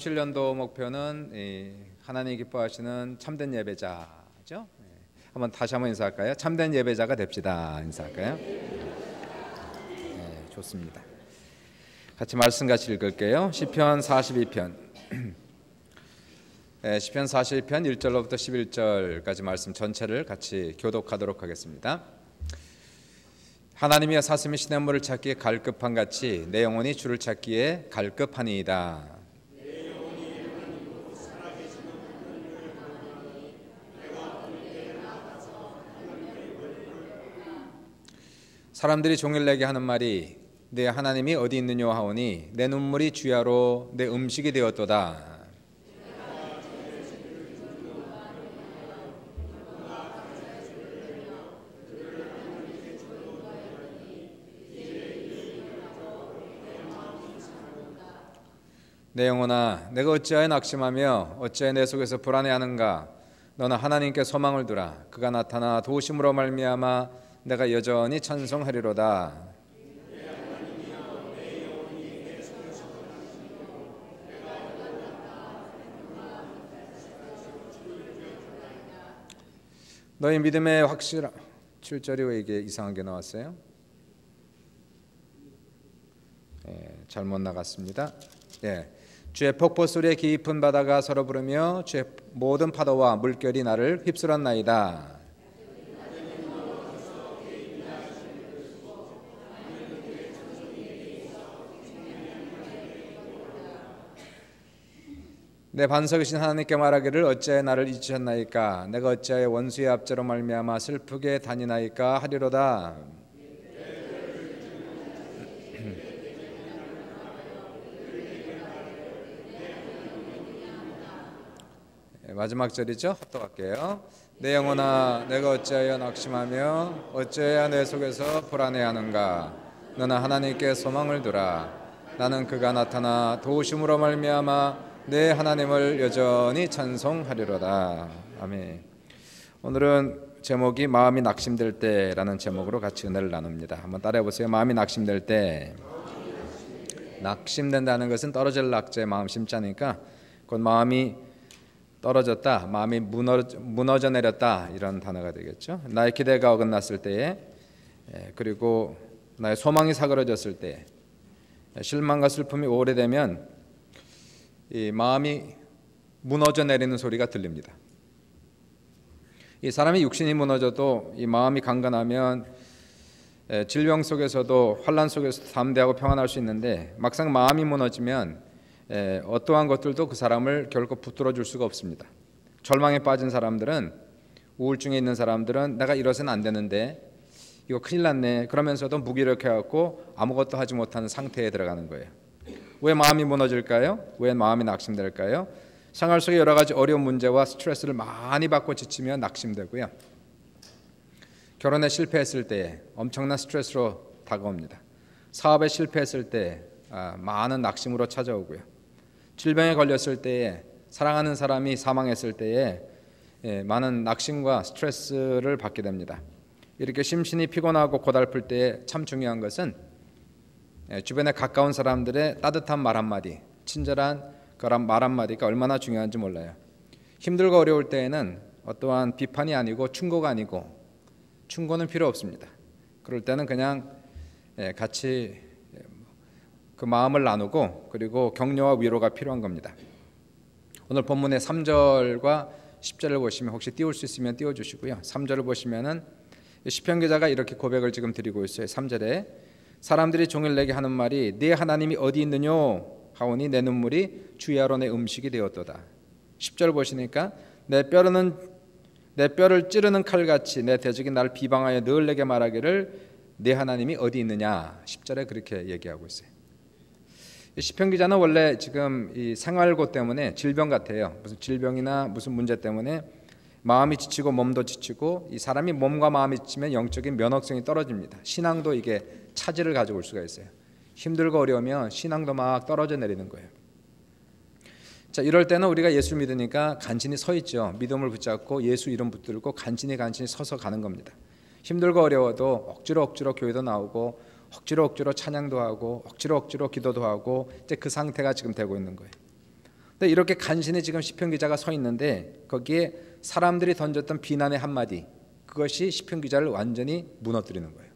7년도 목표는 하나님 기뻐하시는 참된 예배자죠. 다시 한번 인사할까요? 참된 예배자가 됩시다. 인사할까요? 네, 좋습니다. 같이 말씀 같이 읽을게요. 시편 42편. 시편 42편 1절로부터 11절까지 말씀 전체를 같이 교독하도록 하겠습니다. 하나님이여 사슴이 시냇물을 찾기에 갈급한 같이 내 영혼이 주를 찾기에 갈급하니이다. 사람들이 종일 내게 하는 말이 내 하나님이 어디 있느냐 하오니 내 눈물이 주야로 내 음식이 되었도다. 내 영혼아 내가 어찌하여 낙심하며 어찌하여 내 속에서 불안해하는가. 너는 하나님께 소망을 두라. 그가 나타나 도우심으로 말미암아 내가 여전히 찬송하리로다. 너희 믿음의 확실한 7절이 왜 이게 이상하게 나왔어요? 잘못 나갔습니다. 주의 폭포 소리에 깊은 바다가 서로 부르며 주의 모든 파도와 물결이 나를 휩쓸었나이다. 내 반석이신 하나님께 말하기를 어찌하여 나를 잊으셨나이까. 내가 어찌하여 원수의 압제로 말미암아 슬프게 다니나이까 하리로다. 마지막 절이죠. 합독할게요. 내 영혼아 내가 어찌하여 낙심하며 어찌하여 내 속에서 불안해하는가. 너는 하나님께 소망을 두라. 나는 그가 나타나 도우심으로 말미암아 내 하나님을 여전히 찬송하리로다. 아멘. 오늘은 제목이 마음이 낙심될 때라는 제목으로 같이 은혜를 나눕니다. 한번 따라해 보세요. 마음이 낙심될 때. 낙심된다는 것은 떨어질 낙제 마음 심자니까 곧 마음이 떨어졌다, 마음이 무너져 내렸다 이런 단어가 되겠죠. 나의 기대가 어긋났을 때에, 그리고 나의 소망이 사그러졌을 때, 실망과 슬픔이 오래되면 이 마음이 무너져 내리는 소리가 들립니다. 이 사람이 육신이 무너져도 이 마음이 강건하면 질병 속에서도 환난 속에서도 담대하고 평안할 수 있는데, 막상 마음이 무너지면 어떠한 것들도 그 사람을 결코 붙들어 줄 수가 없습니다. 절망에 빠진 사람들은, 우울증에 있는 사람들은 내가 이러서는 안 되는데 이거 큰일 났네 그러면서도 무기력해갖고 아무것도 하지 못하는 상태에 들어가는 거예요. 왜 마음이 무너질까요? 왜 마음이 낙심될까요? 생활 속에 여러 가지 어려운 문제와 스트레스를 많이 받고 지치면 낙심되고요. 결혼에 실패했을 때 엄청난 스트레스로 다가옵니다. 사업에 실패했을 때 많은 낙심으로 찾아오고요. 질병에 걸렸을 때에, 사랑하는 사람이 사망했을 때에 많은 낙심과 스트레스를 받게 됩니다. 이렇게 심신이 피곤하고 고달플 때에 참 중요한 것은 주변에 가까운 사람들의 따뜻한 말 한마디, 친절한 그런 말 한마디가 얼마나 중요한지 몰라요. 힘들고 어려울 때에는 어떠한 비판이 아니고 충고가 아니고, 충고는 필요 없습니다. 그럴 때는 그냥 같이 그 마음을 나누고, 그리고 격려와 위로가 필요한 겁니다. 오늘 본문의 3절과 10절을 보시면, 혹시 띄울 수 있으면 띄워주시고요. 3절을 보시면은 시편 기자가 이렇게 고백을 지금 드리고 있어요. 3절에 사람들이 종일 내게 하는 말이 네 하나님이 어디 있느냐 하오니 내 눈물이 주야로 내 음식이 되었도다. 10절 보시니까 내 뼈를 찌르는 칼같이 내 대적이 나를 비방하여 늘 내게 말하기를 네 하나님이 어디 있느냐. 10절에 그렇게 얘기하고 있어요. 시편 기자는 원래 지금 이 생활고 때문에 질병 같아요. 무슨 질병이나 무슨 문제 때문에 마음이 지치고 몸도 지치고, 이 사람이 몸과 마음이 지치면 영적인 면역성이 떨어집니다. 신앙도 이게 차질을 가져올 수가 있어요. 힘들고 어려우면 신앙도 막 떨어져 내리는 거예요. 자, 이럴 때는 우리가 예수 믿으니까 간신히 서 있죠. 믿음을 붙잡고 예수 이름 붙들고 간신히 서서 가는 겁니다. 힘들고 어려워도 억지로 교회도 나오고, 억지로 찬양도 하고, 억지로 기도도 하고, 이제 그 상태가 지금 되고 있는 거예요. 근데 이렇게 간신히 지금 시편 기자가 서 있는데 거기에 사람들이 던졌던 비난의 한마디, 그것이 시편 기자를 완전히 무너뜨리는 거예요.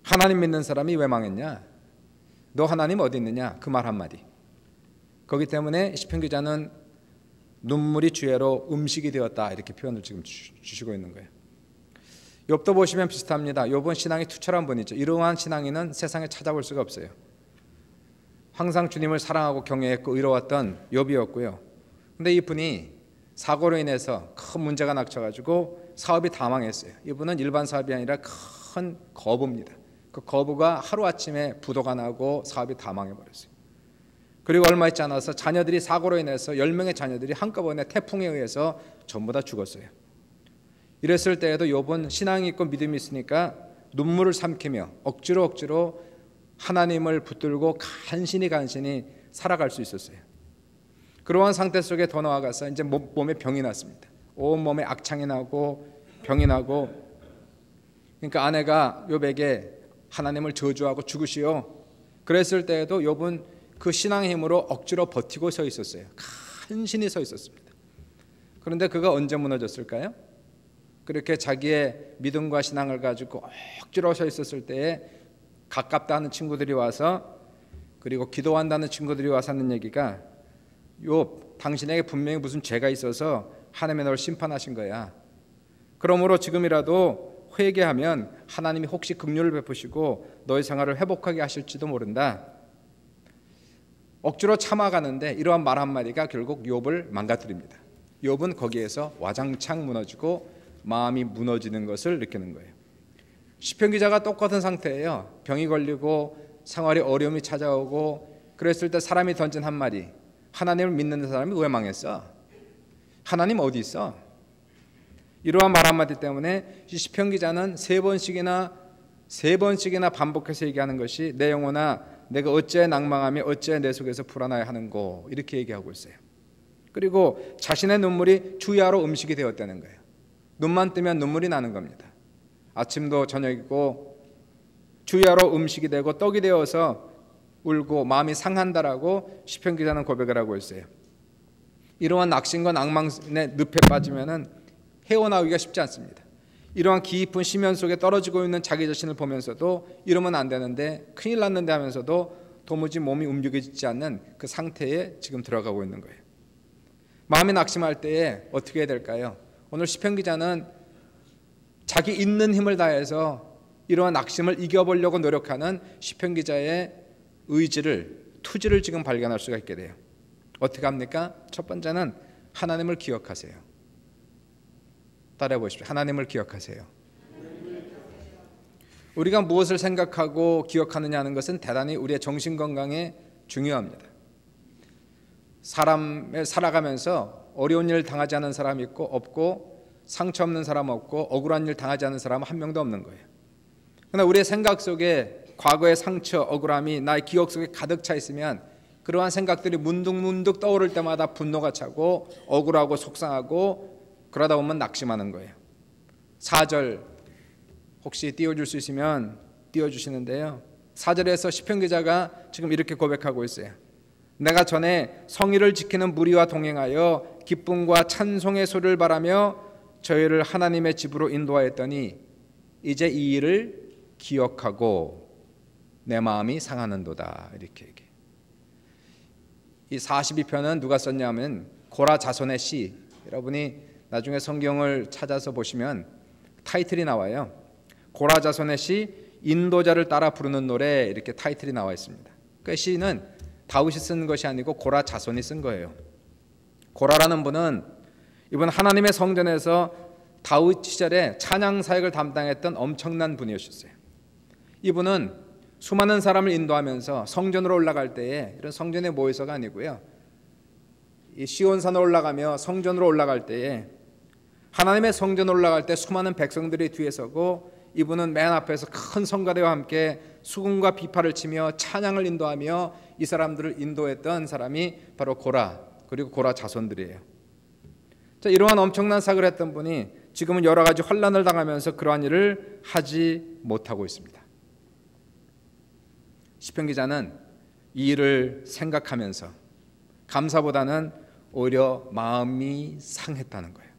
하나님 믿는 사람이 왜 망했냐? 너 하나님 어디 있느냐? 그 말 한마디. 거기 때문에 시편 기자는 눈물이 주야로 음식이 되었다, 이렇게 표현을 지금 주시고 있는 거예요. 욥도 보시면 비슷합니다. 욥은 신앙이 투철한 분이죠. 이러한 신앙인은 세상에 찾아볼 수가 없어요. 항상 주님을 사랑하고 경외했고 의로웠던 욥이었고요. 근데 이분이 사고로 인해서 큰 문제가 닥쳐가지고 사업이 다 망했어요. 이분은 일반 사업이 아니라 큰 거부입니다. 그 거부가 하루아침에 부도가 나고 사업이 다 망해버렸어요. 그리고 얼마 있지 않아서 자녀들이 사고로 인해서 10명의 자녀들이 한꺼번에 태풍에 의해서 전부 다 죽었어요. 이랬을 때에도 욥은 신앙이 있고 믿음이 있으니까 눈물을 삼키며 억지로 하나님을 붙들고 간신히 살아갈 수 있었어요. 그러한 상태 속에 더 나아가서 이제 몸에 병이 났습니다. 온 몸에 악창이 나고 병이 나고, 그러니까 아내가 욥에게 하나님을 저주하고 죽으시오. 그랬을 때에도 욥은 그 신앙의 힘으로 억지로 버티고 서 있었어요. 간신히 서 있었습니다. 그런데 그가 언제 무너졌을까요? 그렇게 자기의 믿음과 신앙을 가지고 억지로 서 있었을 때에 가깝다 하는 친구들이 와서, 그리고 기도한다는 친구들이 와서 하는 얘기가, 욥, 당신에게 분명히 무슨 죄가 있어서 하나님이 널 심판하신 거야. 그러므로 지금이라도 회개하면 하나님이 혹시 긍휼을 베푸시고 너의 생활을 회복하게 하실지도 모른다. 억지로 참아가는데 이러한 말 한마디가 결국 욥을 망가뜨립니다. 욥은 거기에서 와장창 무너지고 마음이 무너지는 것을 느끼는 거예요. 시편 기자가 똑같은 상태예요. 병이 걸리고 생활에 어려움이 찾아오고 그랬을 때 사람이 던진 한마디, 하나님을 믿는 사람이 왜 망했어? 하나님 어디 있어? 이러한 말 한마디 때문에 시편 기자는 세 번씩이나 반복해서 얘기하는 것이, 내 영혼아 내가 어찌해 낭망하며 어찌해 내 속에서 불안하여 하는고, 이렇게 얘기하고 있어요. 그리고 자신의 눈물이 주야로 음식이 되었다는 거예요. 눈만 뜨면 눈물이 나는 겁니다. 아침도 저녁이고 주야로 음식이 되고 떡이 되어서 울고 마음이 상한다라고 시편 기자는 고백을 하고 있어요. 이러한 낙심과 낭만의 늪에 빠지면은 헤어나오기가 쉽지 않습니다. 이러한 깊은 심연 속에 떨어지고 있는 자기 자신을 보면서도 이러면 안 되는데, 큰일 났는데 하면서도 도무지 몸이 움직이지 않는 그 상태에 지금 들어가고 있는 거예요. 마음이 낙심할 때에 어떻게 해야 될까요? 오늘 시편 기자는 자기 있는 힘을 다해서 이러한 낙심을 이겨보려고 노력하는 시편 기자의 투지를 지금 발견할 수가 있게 돼요. 어떻게 합니까? 첫 번째는 하나님을 기억하세요. 따라해 보십시오. 하나님을 기억하세요. 우리가 무엇을 생각하고 기억하느냐 하는 것은 대단히 우리의 정신건강에 중요합니다. 사람을 살아가면서 어려운 일을 당하지 않은 사람이 있고 없고, 상처 없는 사람 없고, 억울한 일 당하지 않은 사람은 한 명도 없는 거예요. 그러나 우리의 생각 속에 과거의 상처, 억울함이 나의 기억 속에 가득 차 있으면 그러한 생각들이 문득문득 떠오를 때마다 분노가 차고 억울하고 속상하고, 그러다 보면 낙심하는 거예요. 4절 혹시 띄워줄 수 있으면 띄워주시는데요. 4절에서 시편 기자가 지금 이렇게 고백하고 있어요. 내가 전에 성의를 지키는 무리와 동행하여 기쁨과 찬송의 소리를 바라며 저희를 하나님의 집으로 인도하였더니 이제 이 일을 기억하고 내 마음이 상하는도다, 이렇게 얘기해요. 이 42편은 누가 썼냐면 고라 자손의 시. 여러분이 나중에 성경을 찾아서 보시면 타이틀이 나와요. 고라 자손의 시, 인도자를 따라 부르는 노래, 이렇게 타이틀이 나와 있습니다. 그 시는 다윗이 쓴 것이 아니고 고라 자손이 쓴 거예요. 고라라는 분은 이분 하나님의 성전에서 다윗 시절에 찬양 사역을 담당했던 엄청난 분이었어요. 이분은 수많은 사람을 인도하면서 성전으로 올라갈 때에, 이런 성전에 모여서가 아니고요, 이 시온산으로 올라가며 성전으로 올라갈 때에, 하나님의 성전으로 올라갈 때 수많은 백성들이 뒤에 서고 이분은 맨 앞에서 큰 성가대와 함께 수금과 비파를 치며 찬양을 인도하며 이 사람들을 인도했던 사람이 바로 고라, 그리고 고라 자손들이에요. 자, 이러한 엄청난 사역을 했던 분이 지금은 여러 가지 환난을 당하면서 그러한 일을 하지 못하고 있습니다. 시편 기자는 이 일을 생각하면서 감사보다는 오히려 마음이 상했다는 거예요.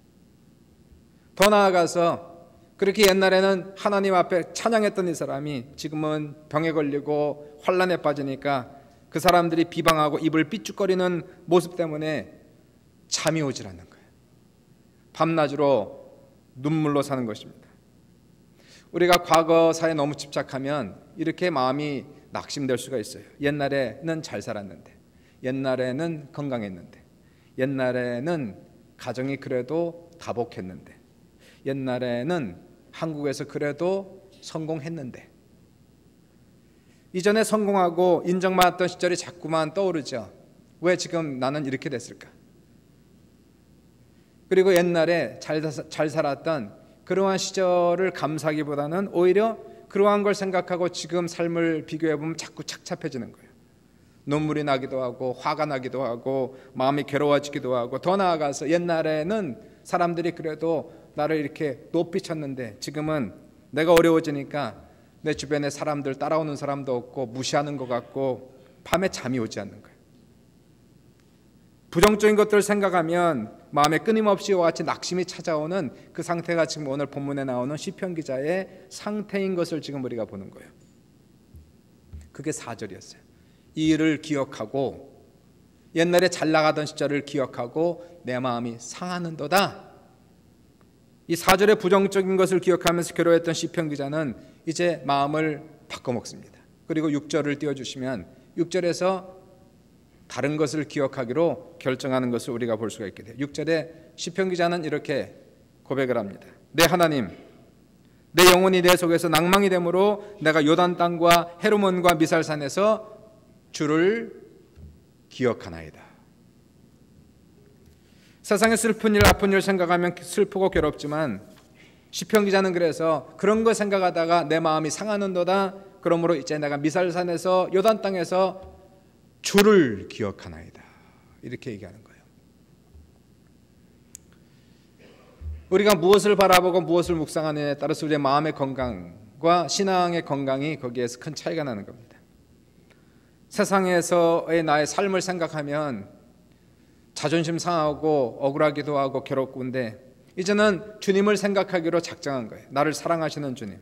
더 나아가서 그렇게 옛날에는 하나님 앞에 찬양했던 이 사람이 지금은 병에 걸리고 환난에 빠지니까 그 사람들이 비방하고 입을 삐죽거리는 모습 때문에 잠이 오질 않는 거예요. 밤낮으로 눈물로 사는 것입니다. 우리가 과거사에 너무 집착하면 이렇게 마음이 낙심될 수가 있어요. 옛날에는 잘 살았는데, 옛날에는 건강했는데, 옛날에는 가정이 그래도 다복했는데, 옛날에는 한국에서 그래도 성공했는데, 이전에 성공하고 인정받았던 시절이 자꾸만 떠오르죠. 왜 지금 나는 이렇게 됐을까? 그리고 옛날에 잘 살았던 그러한 시절을 감사하기보다는 오히려 그러한 걸 생각하고 지금 삶을 비교해보면 자꾸 착잡해지는 거예요. 눈물이 나기도 하고 화가 나기도 하고 마음이 괴로워지기도 하고, 더 나아가서 옛날에는 사람들이 그래도 나를 이렇게 높이 쳤는데 지금은 내가 어려워지니까 내 주변에 사람들 따라오는 사람도 없고 무시하는 것 같고 밤에 잠이 오지 않는 거예요. 부정적인 것들을 생각하면 마음에 끊임없이 이와 같이 낙심이 찾아오는 그 상태가 지금 오늘 본문에 나오는 시편 기자의 상태인 것을 지금 우리가 보는 거예요. 그게 4절이었어요. 이 일을 기억하고 옛날에 잘 나가던 시절을 기억하고 내 마음이 상하는도다. 이 4절의 부정적인 것을 기억하면서 괴로워했던 시편 기자는 이제 마음을 바꿔먹습니다. 그리고 6절을 띄워주시면 6절에서 다른 것을 기억하기로 결정하는 것을 우리가 볼 수가 있게 돼요. 6절에 시편 기자는 이렇게 고백을 합니다. 내 하나님, 내 영혼이 내 속에서 낭망이 되므로 내가 요단 땅과 헤르몬과 미살산에서 주를 기억하나이다. 세상의 슬픈 일, 아픈 일 생각하면 슬프고 괴롭지만 시편 기자는 그래서 그런 거 생각하다가 내 마음이 상하는도다. 그러므로 이제 내가 미살산에서 요단 땅에서 주를 기억하나이다. 이렇게 얘기하는 거예요. 우리가 무엇을 바라보고 무엇을 묵상하느냐에 따라서 우리의 마음의 건강과 신앙의 건강이 거기에서 큰 차이가 나는 겁니다. 세상에서의 나의 삶을 생각하면 자존심 상하고 억울하기도 하고 괴롭고인데 이제는 주님을 생각하기로 작정한 거예요. 나를 사랑하시는 주님,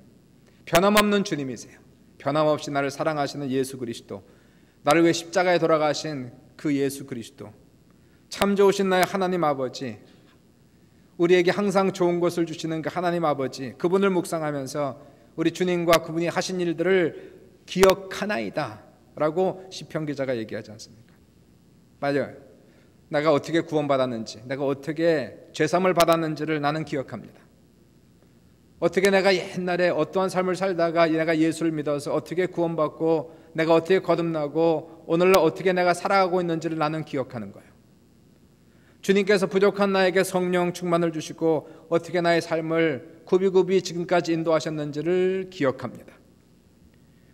변함없는 주님이세요. 변함없이 나를 사랑하시는 예수 그리스도, 나를 위해 십자가에 돌아가신 그 예수 그리스도, 참 좋으신 나의 하나님 아버지, 우리에게 항상 좋은 것을 주시는 그 하나님 아버지, 그분을 묵상하면서 우리 주님과 그분이 하신 일들을 기억하나이다 라고 시편 기자가 얘기하지 않습니까? 맞아요. 내가 어떻게 구원받았는지, 내가 어떻게 죄사함을 받았는지를 나는 기억합니다. 어떻게 내가 옛날에 어떠한 삶을 살다가 내가 예수를 믿어서 어떻게 구원받고 내가 어떻게 거듭나고 오늘날 어떻게 내가 살아가고 있는지를 나는 기억하는 거예요. 주님께서 부족한 나에게 성령 충만을 주시고 어떻게 나의 삶을 굽이굽이 지금까지 인도하셨는지를 기억합니다.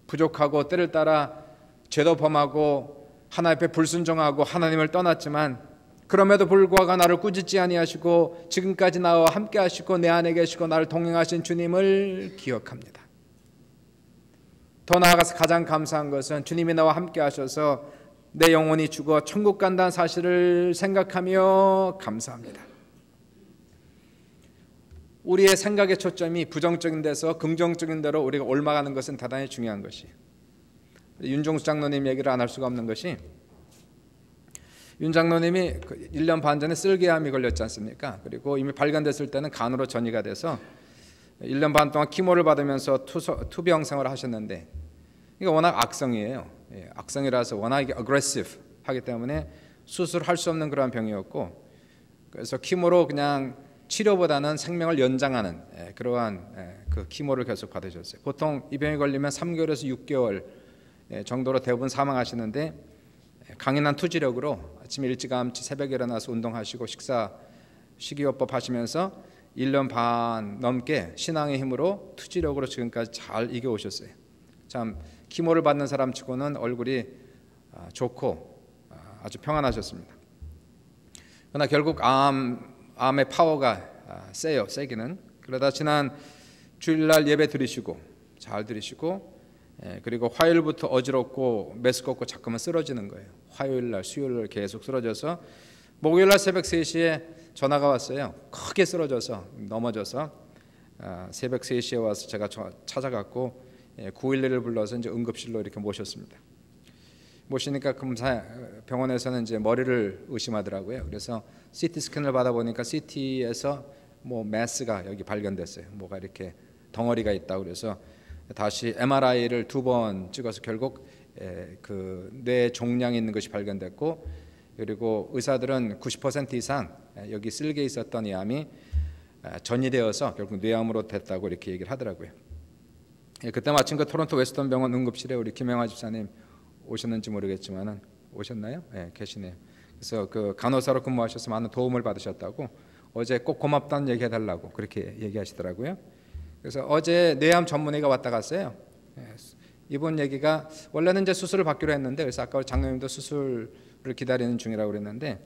부족하고 때를 따라 죄도 범하고 하나님 앞에 불순종하고 하나님을 떠났지만 그럼에도 불구하고 나를 꾸짖지 아니하시고 지금까지 나와 함께 하시고 내 안에 계시고 나를 동행하신 주님을 기억합니다. 더 나아가서 가장 감사한 것은 주님이 나와 함께 하셔서 내 영혼이 죽어 천국 간다는 사실을 생각하며 감사합니다. 우리의 생각의 초점이 부정적인 데서 긍정적인 데로 우리가 옮아가는 것은 대단히 중요한 것이, 윤종수 장로님 얘기를 안 할 수가 없는 것이, 윤 장로님이 1년 반 전에 쓸개암이 걸렸지 않습니까? 그리고 이미 발견됐을 때는 간으로 전이가 돼서 1년 반 동안 키모를 받으면서 투병 생활을 하셨는데 이게 워낙 악성이에요. 악성이라서 워낙 aggressive 하기 때문에 수술할 수 없는 그런 병이었고, 그래서 키모로 그냥 치료보다는 생명을 연장하는 그러한 그 키모를 계속 받으셨어요. 보통 이 병에 걸리면 3개월에서 6개월 정도로 대부분 사망하시는데 강인한 투지력으로 아침에 일찌감치 새벽에 일어나서 운동하시고 식이요법 하시면서 1년 반 넘게 신앙의 힘으로 투지력으로 지금까지 잘 이겨오셨어요. 참 키모를 받는 사람 치고는 얼굴이 좋고 아주 평안하셨습니다. 그러나 결국 암의 파워가 세요. 세기는. 그러다 지난 주일날 예배 드리시고 잘 드리시고 그리고 화요일부터 어지럽고 메스껍고 자꾸만 쓰러지는 거예요. 화요일 날, 수요일 날 계속 쓰러져서 목요일 날 새벽 3시에 전화가 왔어요. 크게 쓰러져서 넘어져서 새벽 3시에 와서 제가 찾아갔고 911을 불러서 이제 응급실로 이렇게 모셨습니다. 모시니까 병원에서는 이제 머리를 의심하더라고요. 그래서 CT 스캔을 받아보니까 CT에서 뭐 매스가 여기 발견됐어요. 뭐가 이렇게 덩어리가 있다고 그래서 다시 MRI를 2번 찍어서 결국 그 뇌 종양이 있는 것이 발견됐고, 그리고 의사들은 90% 이상 여기 쓸개 있었던 이 암이 전이되어서 결국 뇌암으로 됐다고 이렇게 얘기를 하더라고요. 그때 마침 그 토론토 웨스턴 병원 응급실에 우리 김영하 집사님 오셨는지 모르겠지만은 오셨나요? 네, 계시네요. 그래서 그 간호사로 근무하셔서 많은 도움을 받으셨다고 어제 꼭 고맙다는 얘기 해달라고 그렇게 얘기하시더라고요. 그래서 어제 뇌암 전문의가 왔다 갔어요. 이분 얘기가 원래는 이제 수술을 받기로 했는데, 그래서 아까 장로님도 수술을 기다리는 중이라고 그랬는데,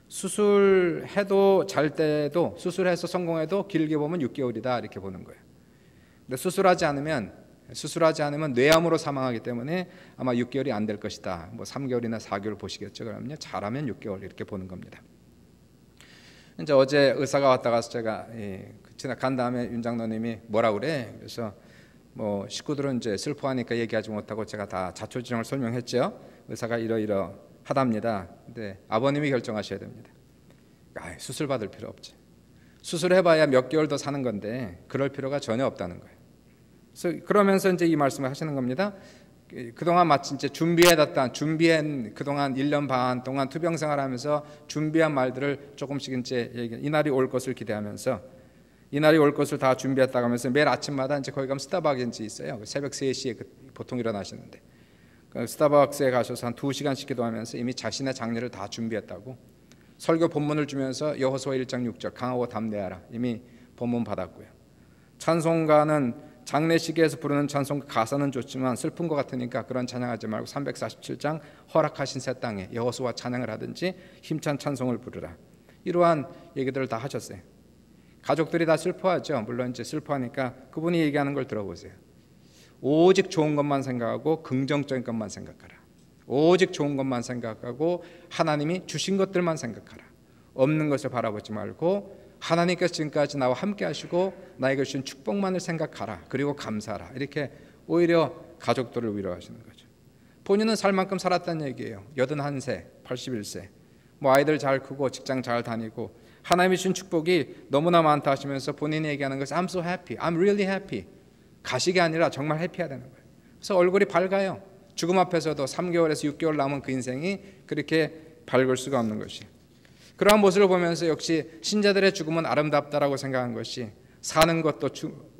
수술해도 잘 때도 수술해서 성공해도 길게 보면 6개월이다 이렇게 보는 거예요. 근데 수술하지 않으면 뇌암으로 사망하기 때문에 아마 6개월이 안 될 것이다. 뭐 3개월이나 4개월 보시겠죠. 그러면요, 잘하면 6개월 이렇게 보는 겁니다. 이제 어제 의사가 왔다 가서 제가 지나간 다음에 윤 장로님이 뭐라 그래? 그래서 뭐 식구들은 이제 슬퍼하니까 얘기하지 못하고 제가 다 자초지종을 설명했죠. 의사가 이러이러하답니다. 근데 아버님이 결정하셔야 됩니다. 수술 받을 필요 없지. 수술해봐야 몇 개월 더 사는 건데 그럴 필요가 전혀 없다는 거예요. 그래서 그러면서 이제 이 말씀을 하시는 겁니다. 그동안 마치 이제 준비한 그동안 1년 반 동안 투병 생활하면서 준비한 말들을 조금씩 이제 이 날이 올 것을 기대하면서, 이 날이 올 것을 다 준비했다고 하면서 매일 아침마다 이제 거기 가면 스타벅스 있어요. 새벽 3시에 보통 일어나시는데 스타벅스에 가셔서 한 2시간씩 기도하면서 이미 자신의 장례를 다 준비했다고, 설교 본문을 주면서 여호수아 1장 6절 강하고 담대하라 이미 본문 받았고요. 찬송가는 장례식에서 부르는 찬송가 가사는 좋지만 슬픈 것 같으니까 그런 찬양하지 말고 347장 허락하신 새 땅에 여호수아 찬양을 하든지 힘찬 찬송을 부르라, 이러한 얘기들을 다 하셨어요. 가족들이 다 슬퍼하죠. 물론 이제 슬퍼하니까 그분이 얘기하는 걸 들어보세요. 오직 좋은 것만 생각하고 긍정적인 것만 생각하라. 오직 좋은 것만 생각하고 하나님이 주신 것들만 생각하라. 없는 것을 바라보지 말고 하나님께서 지금까지 나와 함께 하시고 나에게 주신 축복만을 생각하라. 그리고 감사하라. 이렇게 오히려 가족들을 위로하시는 거죠. 본인은 살 만큼 살았다는 얘기예요. 81세, 81세. 뭐 아이들 잘 크고 직장 잘 다니고 하나님이 주신 축복이 너무나 많다 하시면서 본인이 얘기하는 것은 I'm so happy, I'm really happy. 가식이 아니라 정말 해피해야 되는 거예요. 그래서 얼굴이 밝아요. 죽음 앞에서도 3개월에서 6개월 남은 그 인생이 그렇게 밝을 수가 없는 것이, 그러한 모습을 보면서 역시 신자들의 죽음은 아름답다라고 생각한 것이, 사는 것도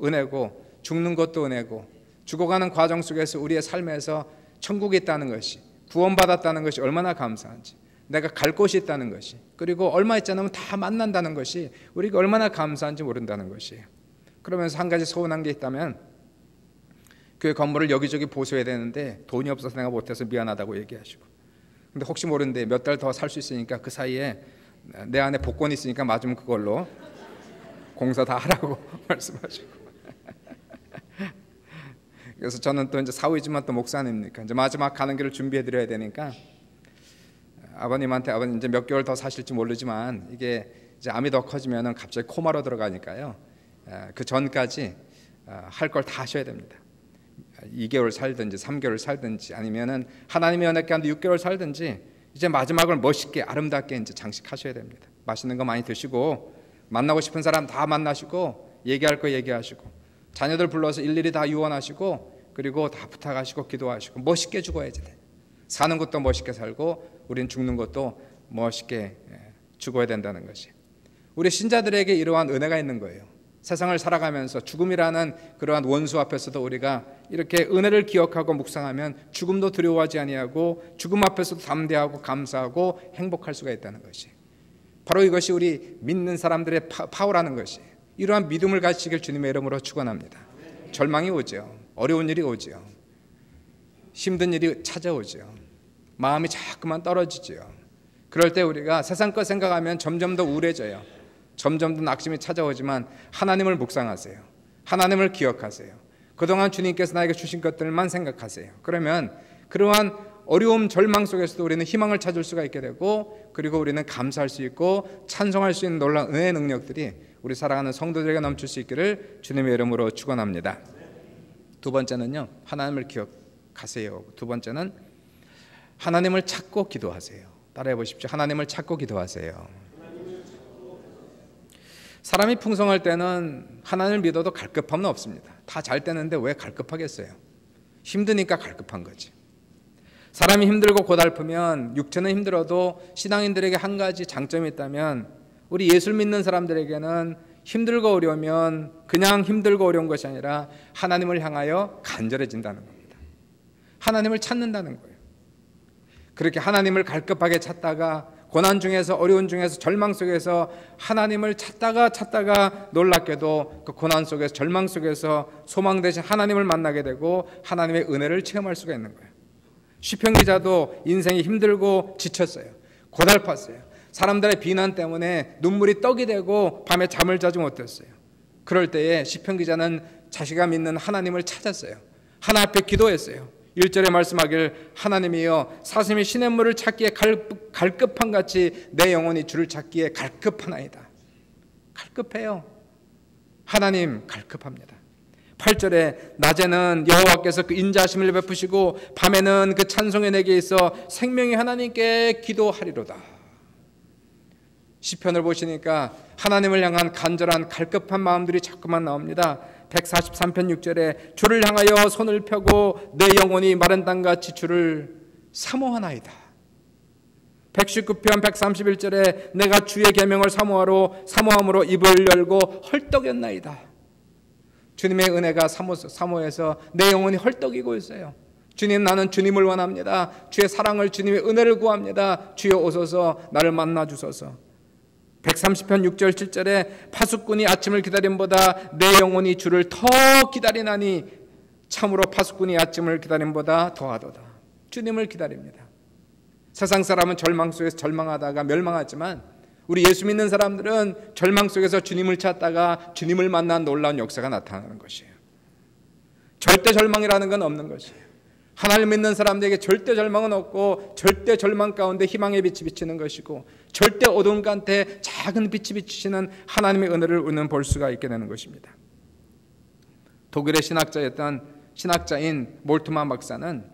은혜고 죽는 것도 은혜고 죽어가는 과정 속에서 우리의 삶에서 천국이 있다는 것이, 구원받았다는 것이 얼마나 감사한지, 내가 갈 곳이 있다는 것이, 그리고 얼마 있지 않으면 다 만난다는 것이 우리가 얼마나 감사한지 모른다는 것이에요. 그러면서 한 가지 서운한 게 있다면, 교회 건물을 여기저기 보수해야 되는데 돈이 없어서 내가 못해서 미안하다고 얘기하시고, 근데 혹시 모르는데 몇 달 더 살 수 있으니까 그 사이에 내 안에 복권이 있으니까 맞으면 그걸로 공사 다 하라고 말씀하시고 그래서 저는 또 이제 사위지만 또 목사님이니까 이제 마지막 가는 길을 준비해 드려야 되니까 아버님한테 아버님 이제 몇 개월 더 사실지 모르지만 이게 이제 암이 더 커지면은 갑자기 코마로 들어가니까요. 그 전까지 할 걸 다 하셔야 됩니다. 2개월 살든지 3개월 살든지 아니면은 하나님의 은혜 가운데 6개월 살든지 이제 마지막을 멋있게 아름답게 이제 장식하셔야 됩니다. 맛있는 거 많이 드시고 만나고 싶은 사람 다 만나시고 얘기할 거 얘기하시고 자녀들 불러서 일일이 다 유언하시고 그리고 다 부탁하시고 기도하시고 멋있게 죽어야지 돼. 사는 것도 멋있게 살고 우린 죽는 것도 멋있게 죽어야 된다는 것이, 우리 신자들에게 이러한 은혜가 있는 거예요. 세상을 살아가면서 죽음이라는 그러한 원수 앞에서도 우리가 이렇게 은혜를 기억하고 묵상하면 죽음도 두려워하지 아니하고 죽음 앞에서도 담대하고 감사하고 행복할 수가 있다는 것이, 바로 이것이 우리 믿는 사람들의 파워라는 것이, 이러한 믿음을 가지시길 주님의 이름으로 축원합니다. 절망이 오죠. 어려운 일이 오죠. 힘든 일이 찾아오죠. 마음이 자꾸만 떨어지죠. 그럴 때 우리가 세상 것 생각하면 점점 더 우울해져요. 점점 더 낙심이 찾아오지만 하나님을 묵상하세요. 하나님을 기억하세요. 그동안 주님께서 나에게 주신 것들만 생각하세요. 그러면 그러한 어려움, 절망 속에서도 우리는 희망을 찾을 수가 있게 되고, 그리고 우리는 감사할 수 있고 찬송할 수 있는 놀라운 은혜의 능력들이 우리 사랑하는 성도들에게 넘칠 수 있기를 주님의 이름으로 축원합니다. 두 번째는요, 하나님을 기억하세요. 두 번째는 하나님을 찾고 기도하세요. 따라해 보십시오. 하나님을 찾고 기도하세요. 사람이 풍성할 때는 하나님을 믿어도 갈급함은 없습니다. 다 잘 되는데 왜 갈급하겠어요? 힘드니까 갈급한 거지. 사람이 힘들고 고달프면, 육체는 힘들어도 신앙인들에게 한 가지 장점이 있다면, 우리 예수를 믿는 사람들에게는 힘들고 어려우면 그냥 힘들고 어려운 것이 아니라 하나님을 향하여 간절해진다는 겁니다. 하나님을 찾는다는 거예요. 그렇게 하나님을 갈급하게 찾다가 고난 중에서, 어려운 중에서, 절망 속에서 하나님을 찾다가 놀랍게도 그 고난 속에서, 절망 속에서 소망 대신 하나님을 만나게 되고 하나님의 은혜를 체험할 수가 있는 거예요. 시편 기자도 인생이 힘들고 지쳤어요. 고달팠어요. 사람들의 비난 때문에 눈물이 떡이 되고 밤에 잠을 자지 못했어요. 그럴 때에 시편 기자는 자기가 믿는 하나님을 찾았어요. 하나님 앞에 기도했어요. 1절에 말씀하길, 하나님이여 사슴이 시냇물을 찾기에 갈급한 같이 내 영혼이 주를 찾기에 갈급하나이다. 갈급해요. 하나님 갈급합니다. 8절에 낮에는 여호와께서 그 인자하심을 베푸시고 밤에는 그 찬송이 내게 있어 생명의 하나님께 기도하리로다. 시편을 보시니까 하나님을 향한 간절한 갈급한 마음들이 자꾸만 나옵니다. 143편 6절에 주를 향하여 손을 펴고 내 영혼이 마른 땅같이 주를 사모하나이다. 119편 131절에 내가 주의 계명을 사모함으로 입을 열고 헐떡였나이다. 주님의 은혜가 사모해서 내 영혼이 헐떡이고 있어요. 주님, 나는 주님을 원합니다. 주의 사랑을, 주님의 은혜를 구합니다. 주여 오소서 나를 만나 주소서. 130편 6절 7절에 파수꾼이 아침을 기다림보다 내 영혼이 주를 더 기다리나니 참으로 파수꾼이 아침을 기다림보다 더하도다. 주님을 기다립니다. 세상 사람은 절망 속에서 절망하다가 멸망하지만 우리 예수 믿는 사람들은 절망 속에서 주님을 찾다가 주님을 만난 놀라운 역사가 나타나는 것이에요. 절대 절망이라는 건 없는 것이에요. 하나님 믿는 사람들에게 절대 절망은 없고, 절대 절망 가운데 희망의 빛이 비치는 것이고, 절대 어두운 가운데 작은 빛이 비치시는 하나님의 은혜를 우리는 볼 수가 있게 되는 것입니다. 독일의 신학자인 몰트만 박사는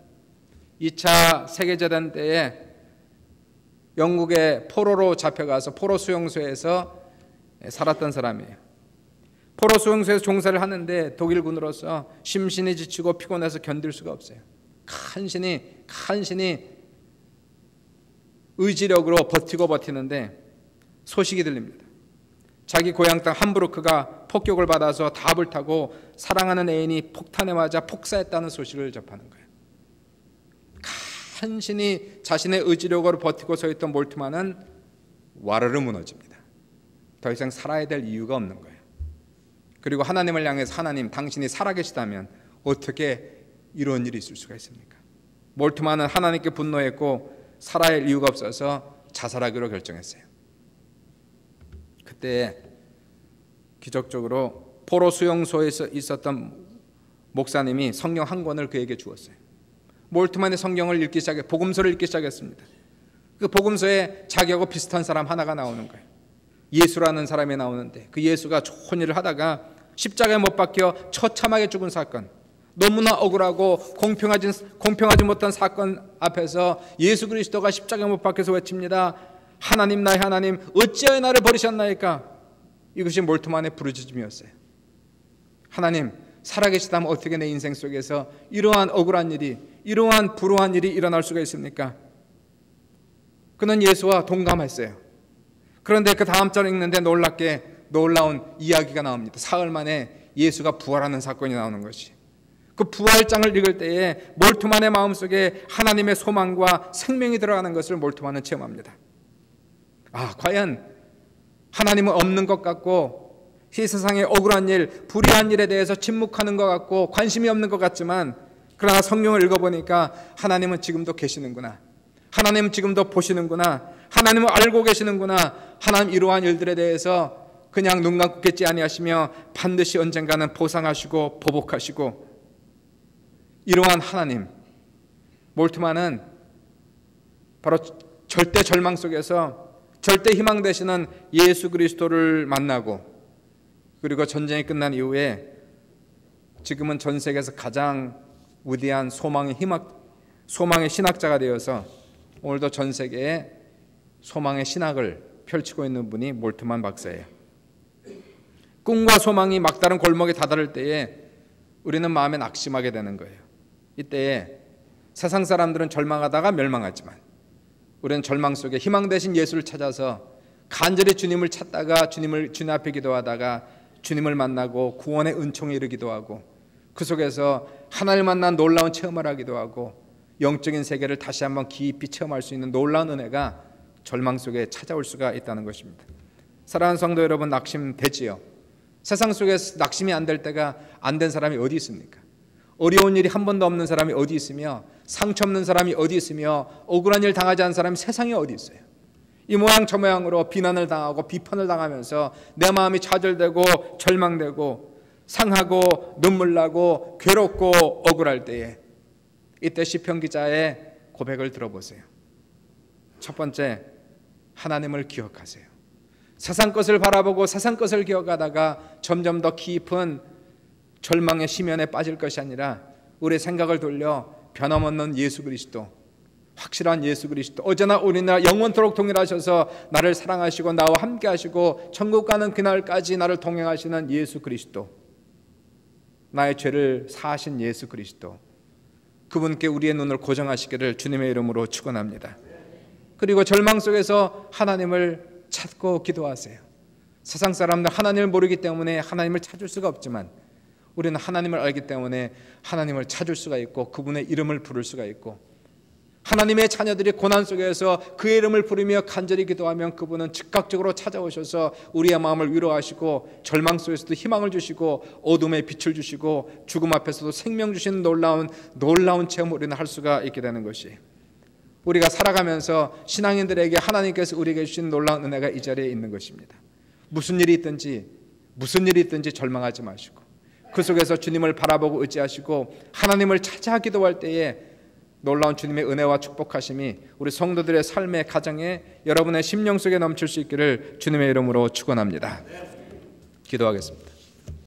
2차 세계대전 때에 영국의 포로로 잡혀가서 포로 수용소에서 살았던 사람이에요. 포로 수용소에서 종사를 하는데 독일군으로서 심신이 지치고 피곤해서 견딜 수가 없어요. 간신히 의지력으로 버티는데 소식이 들립니다. 자기 고향 땅 함부르크가 폭격을 받아서 다합을 타고 사랑하는 애인이 폭탄에 맞아 폭사했다는 소식을 접하는 거예요. 간신히 자신의 의지력으로 버티고 서 있던 몰트만은 와르르 무너집니다. 더 이상 살아야 될 이유가 없는 거예요. 그리고 하나님을 향해서, 하나님, 당신이 살아계시다면 어떻게 이런 일이 있을 수가 있습니까? 몰트만은 하나님께 분노했고 살아야 할 이유가 없어서 자살하기로 결정했어요. 그때 기적적으로 포로 수용소에 있었던 목사님이 성경 한 권을 그에게 주었어요. 몰트만의 성경을 읽기 시작해 복음서를 읽기 시작했습니다. 그 복음서에 자기하고 비슷한 사람 하나가 나오는 거예요. 예수라는 사람이 나오는데 그 예수가 좋은 일을 하다가 십자가에 못 박혀 처참하게 죽은 사건, 너무나 억울하고 공평하지 못한 사건 앞에서 예수 그리스도가 십자가에 못 박혀서 외칩니다. 하나님, 나의 하나님, 어찌하여 나를 버리셨나이까? 이것이 몰트만의 부르짖음이었어요. 하나님, 살아계시다면 어떻게 내 인생 속에서 이러한 억울한 일이, 이러한 불우한 일이 일어날 수가 있습니까? 그는 예수와 동감했어요. 그런데 그 다음 절 읽는데 놀랍게 놀라운 이야기가 나옵니다. 사흘 만에 예수가 부활하는 사건이 나오는 것이. 그 부활장을 읽을 때에 몰트만의 마음속에 하나님의 소망과 생명이 들어가는 것을 몰트만은 체험합니다. 과연 하나님은 없는 것 같고 이 세상의 억울한 일, 불의한 일에 대해서 침묵하는 것 같고 관심이 없는 것 같지만, 그러나 성경을 읽어보니까 하나님은 지금도 계시는구나, 하나님은 지금도 보시는구나, 하나님은 알고 계시는구나, 하나님 이러한 일들에 대해서 그냥 눈 감고 계지 아니하시며 반드시 언젠가는 보상하시고 보복하시고, 이러한 하나님, 몰트만은 바로 절대 절망 속에서 절대 희망 되시는 예수 그리스도를 만나고, 그리고 전쟁이 끝난 이후에 지금은 전 세계에서 가장 위대한 소망의 신학자가 되어서 오늘도 전 세계에 소망의 신학을 펼치고 있는 분이 몰트만 박사예요. 꿈과 소망이 막다른 골목에 다다를 때에 우리는 마음에 낙심하게 되는 거예요. 이때에 세상 사람들은 절망하다가 멸망하지만 우리는 절망 속에 희망 대신 예수를 찾아서 간절히 주님을 찾다가 주님 앞에 기도하다가 주님을 만나고 구원의 은총에 이르기도 하고, 그 속에서 하나님을 만난 놀라운 체험을 하기도 하고, 영적인 세계를 다시 한번 깊이 체험할 수 있는 놀라운 은혜가 절망 속에 찾아올 수가 있다는 것입니다. 사랑하는 성도 여러분, 낙심되지요? 세상 속에서 낙심이 안 될 때가 안 된 사람이 어디 있습니까? 어려운 일이 한 번도 없는 사람이 어디 있으며, 상처 없는 사람이 어디 있으며, 억울한 일 당하지 않은 사람이 세상에 어디 있어요? 이 모양 저 모양으로 비난을 당하고 비판을 당하면서 내 마음이 좌절되고 절망되고 상하고 눈물 나고 괴롭고 억울할 때에, 이때 시편 기자의 고백을 들어보세요. 첫 번째, 하나님을 기억하세요. 세상 것을 바라보고 세상 것을 기억하다가 점점 더 깊은 절망의 심연에 빠질 것이 아니라 우리의 생각을 돌려 변함없는 예수 그리스도, 확실한 예수 그리스도, 어제나 오늘나 영원토록 동일하셔서 나를 사랑하시고 나와 함께 하시고 천국 가는 그날까지 나를 동행하시는 예수 그리스도, 나의 죄를 사하신 예수 그리스도, 그분께 우리의 눈을 고정하시기를 주님의 이름으로 축원합니다. 그리고 절망 속에서 하나님을 찾고 기도하세요. 세상 사람들 하나님을 모르기 때문에 하나님을 찾을 수가 없지만 우리는 하나님을 알기 때문에 하나님을 찾을 수가 있고 그분의 이름을 부를 수가 있고, 하나님의 자녀들이 고난 속에서 그의 이름을 부르며 간절히 기도하면 그분은 즉각적으로 찾아오셔서 우리의 마음을 위로하시고 절망 속에서도 희망을 주시고 어둠에 빛을 주시고 죽음 앞에서도 생명 주시는 놀라운 체험을 우리는 할 수가 있게 되는 것이, 우리가 살아가면서 신앙인들에게 하나님께서 우리에게 주신 놀라운 은혜가 이 자리에 있는 것입니다. 무슨 일이 있든지 절망하지 마시고 그 속에서 주님을 바라보고 의지하시고 하나님을 찾아 기도할 때에 놀라운 주님의 은혜와 축복하심이 우리 성도들의 삶의 가정에 여러분의 심령 속에 넘칠 수 있기를 주님의 이름으로 축원합니다. 기도하겠습니다.